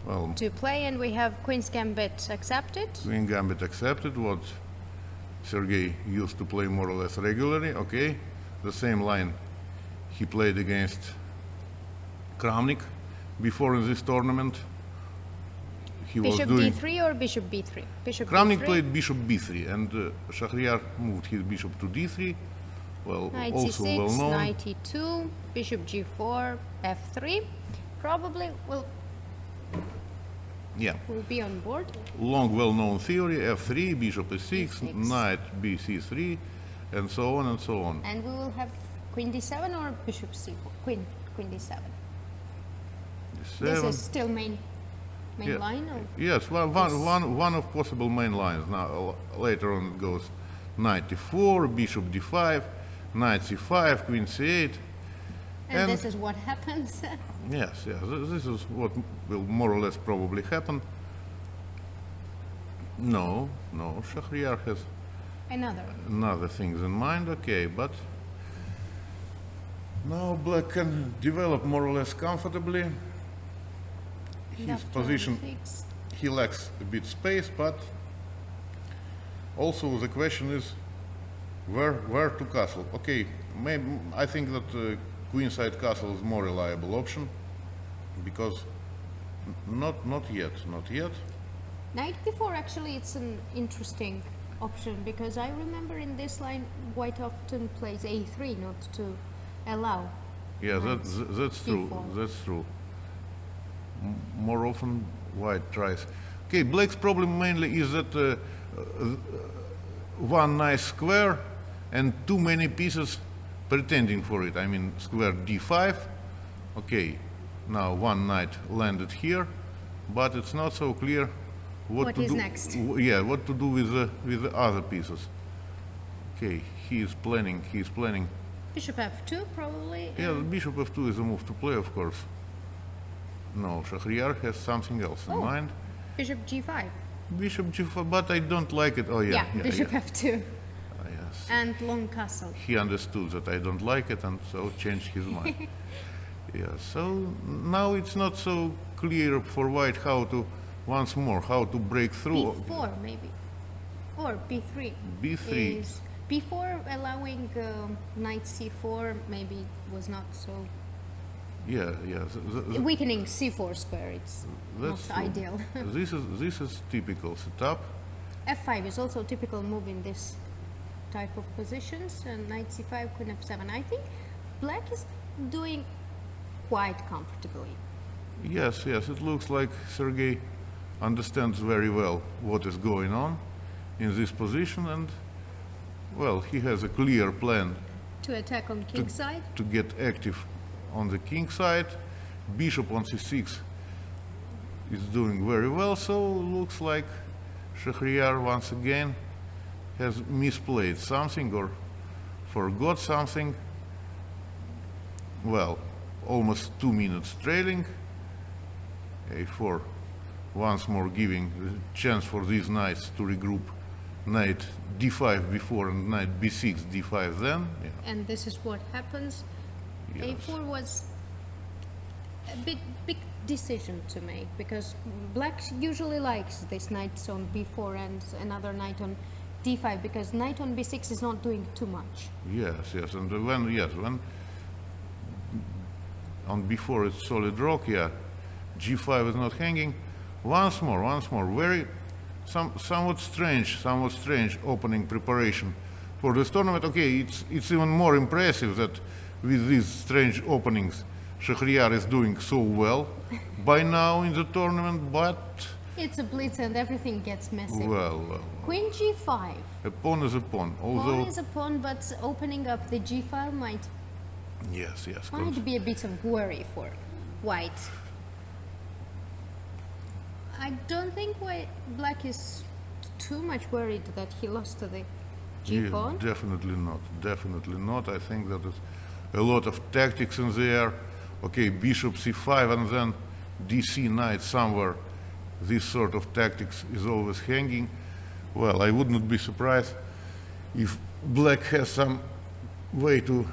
Well, to play, and we have Queen's Gambit accepted. Queen Gambit accepted, what Sergey used to play more or less regularly. Okay, the same line he played against Kramnik before in this tournament. He Bishop was doing d3 or bishop b3? Bishop Kramnik b3. played bishop b3, and Shakhriyar moved his bishop to d3. Well, Knight also c6, well known. knight e2, bishop g4, f3. Probably will Yeah, be on board. long well-known theory: f3, bishop e6, E6. knight bc3, and so on and so on. And we will have queen d7 or bishop c4? Queen d7. This D7. is still main Yeah. line? Or? Yes, one of possible main lines. Now later on it goes knight d4, bishop d5, knight c5, queen c8. And this is what happens. Yes, this is what will more or less probably happen. No, Shakhriyar has another things in mind. Okay, but now black can develop more or less comfortably. His position, he lacks a bit space, but also the question is where to castle. Okay, maybe I think that queenside castle is more reliable option, because not yet. Knight b4, actually it's an interesting option, because I remember in this line white often plays a3 not to allow. Yeah, that's true. b4. That's true. More often white tries. Okay, black's problem mainly is that one nice square and too many pieces pretending for it. I mean, square d5. Okay, now one knight landed here, but it's not so clear what to is do. next? Yeah, what to do with the other pieces. Okay, he is planning. Bishop f2 probably. Yeah, bishop f2 is a move to play, of course. No, Shakhriyar has something else in mind. Bishop g5. Bishop g5, but I don't like it. Oh yeah, Bishop f2. Yes. And long castle. He understood that I don't like it, and so changed his mind. Yeah, so now it's not so clear for white how to break through. b4 maybe, or b3. b3. Is b4 allowing knight c4 maybe was not so. Yeah. Weakening c4 square. It's That's not true. ideal. This is typical setup. f5 is also a typical move in this type of positions, and knight c5, queen f7. I think black is doing quite comfortably. Yes, it looks like Sergey understands very well what is going on in this position, and well, he has a clear plan To attack on king side. to get active on the king side. Bishop on c6 is doing very well, so looks like Shakhriyar once again has misplayed something or forgot something. Well, almost 2 minutes trailing. a4 once more giving the chance for these knights to regroup. Knight d5 before and knight b6 d5 then. Yeah. And this is what happens. Yes. a4 was a big decision to make, because black usually likes this knight on b4 and another knight on d5, because knight on b6 is not doing too much. Yes, and when on b4 it's solid rock, yeah, g5 is not hanging. Once more, very somewhat strange opening preparation for this tournament. Okay, it's even more impressive that with these strange openings Shakhriyar is doing so well by now in the tournament, but It's a blitz and everything gets messy. well, Queen g5. a pawn is a pawn. Although Pawn is a pawn, but opening up the g file might yes, be a bit of worry for white. I don't think black is too much worried that he lost to the g pawn. yeah, definitely not. I think that is a lot of tactics in there. Okay, bishop c5 and then dc knight somewhere. This sort of tactics is always hanging. Well, I would not be surprised if black has some way to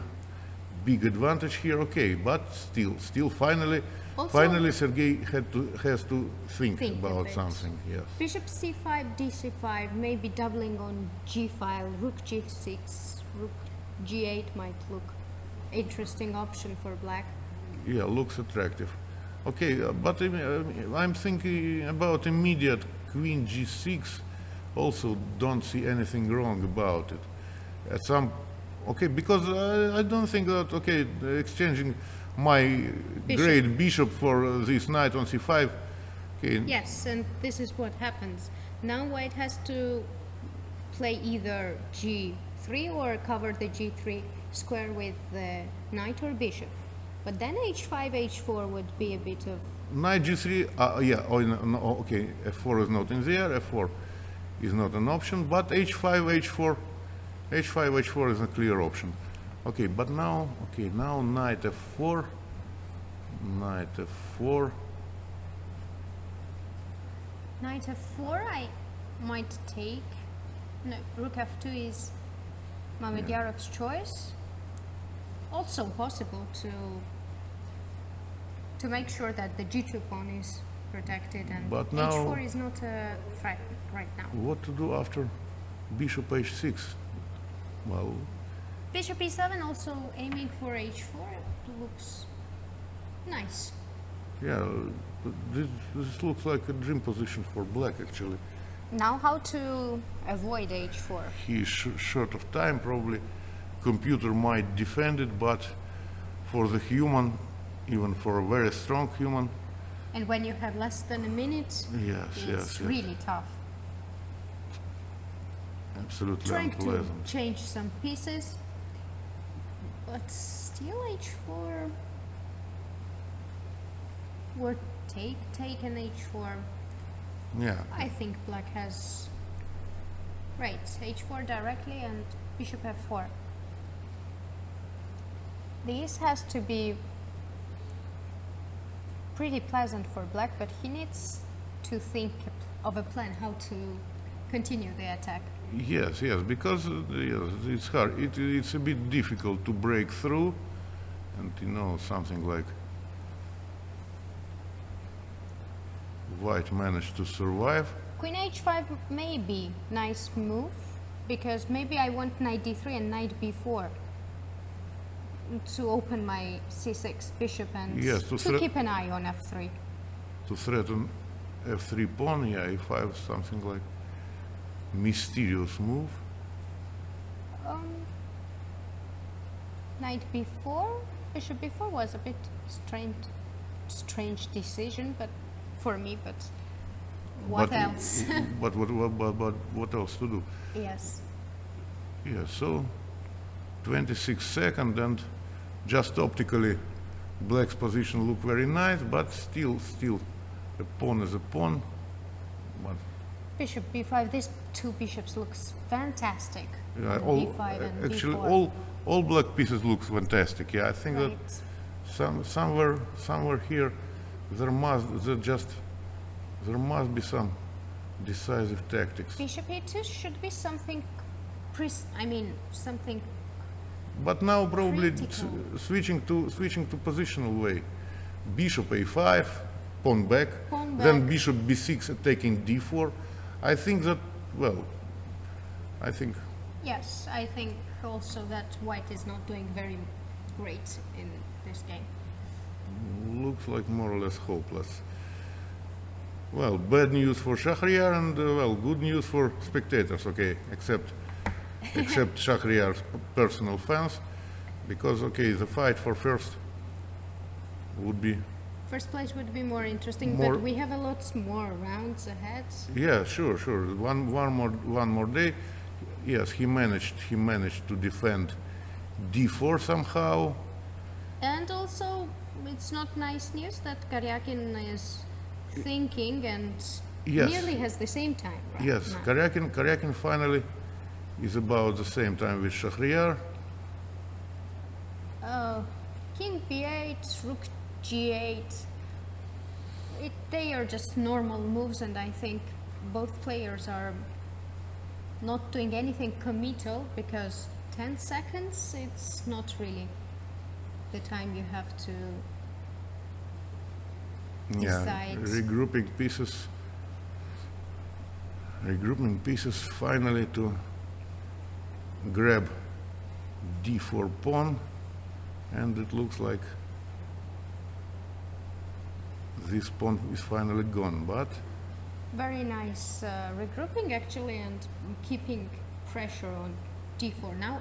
big advantage here. Okay, but still finally Also, Finally, Sergey has to think Think a about bit. something. Yes. bishop c5, dc5, maybe doubling on g file, rook g6, rook g8 might look interesting option for black. Yeah, looks attractive. Okay, but I'm thinking about immediate queen g6. Also, don't see anything wrong about it. At some, okay, because I don't think that exchanging my great bishop for this knight on c5. Okay, Yes, and this is what happens. Now white has to play either g3 or cover the g3 square with the knight or bishop. But then h5, h4 would be a bit of... knight g3. Yeah. Oh, no, okay. f4 is not in there. f4 is not an option. But h5, h4, h5, h4 is a clear option. Okay, but now, now knight f4, knight f4. Knight f4 I might take. No, rook f2 is Mamedyarov's choice. Also possible to make sure that the g2 pawn is protected, and But now- h4 is not a threat right now. What to do after bishop h6? Well, Bishop e7 also aiming for h4 looks nice. yeah, this looks like a dream position for black actually. Now how to avoid h4? He is short of time, probably. Computer might defend it, but for the human, even for a very strong human, And when you have less than a minute, yes, it's yes, really tough. absolutely Trying to unpleasant. change some pieces, but still h4 or take an h4. Yeah, I think black has right h4 directly and bishop f4. This has to be pretty pleasant for black, but he needs to think of a plan how to continue the attack. yes, because yes, it's hard. It's a bit difficult to break through, and something like white managed to survive. Queen h5 may be nice move, because maybe I want knight d3 and knight b4 to open my c6 bishop and Yes, to keep an eye on f3. To threaten f3 pawn, yeah, e5, something like mysterious move. Knight b4, bishop b4 was a bit strange decision, but for me. But what But- else? but what else to do? Yes. Yeah, so 26 seconds, and just optically black's position look very nice, but still a pawn is a pawn. But Bishop b5. These two bishops looks fantastic. yeah, on b5 and actually b4. all black pieces looks fantastic. Yeah, I think Right. that somewhere here there must be some decisive tactics. Bishop a2 should be something. Something. But now probably Critical. switching to positional way. Bishop a5, pawn back, Pawn then back. bishop b6 attacking d4. I think that, well, Yes, I think also that white is not doing very great in this game. looks like more or less hopeless. Well, bad news for Shakhriyar and good news for spectators. Okay, except Shakhriyar's personal fans, because the fight for first would be. First place would be more interesting, More- but we have a lot more rounds ahead. Yeah, sure. One more day. Yes, he managed to defend d4 somehow. And also, it's not nice news that Karjakin is thinking and Yes. nearly has the same time. Right Yes, now. Karjakin finally is about the same time with Shakhriyar. King b8, rook g8. They are just normal moves, and I think both players are not doing anything committal, because 10 seconds, it's not really the time you have to decide. Regrouping pieces. Regrouping pieces finally to grab d4 pawn, and it looks like this pawn is finally gone, but Very nice regrouping actually, and keeping pressure on d4. Now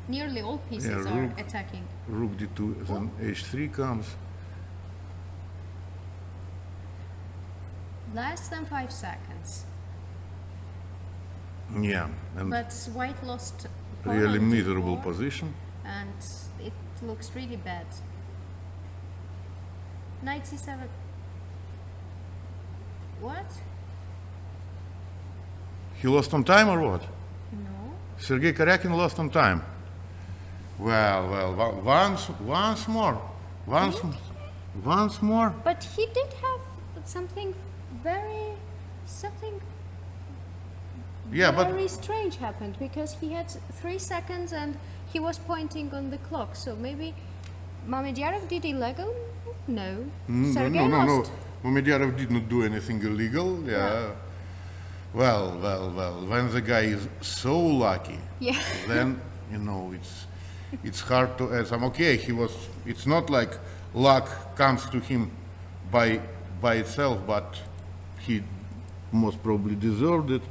nearly all pieces are rook. attacking. rook d2, then h3 comes. Less than 5 seconds. Yeah, and But white lost pawn really on miserable d4, position. and it looks really bad. Knight c7. What? He lost on time or what? No. Sergey Karjakin lost on time. Well, once more. Once more. But he did have something Yeah, but very strange happened, because he had 3 seconds and he was pointing on the clock. So maybe Mamedyarov did illegal? No. Sergey no. lost. Mamedyarov did not do anything illegal. Yeah. Well. When the guy is so lucky, Yeah. then it's hard to add some. Okay, it's not like luck comes to him by itself, but he most probably deserved it.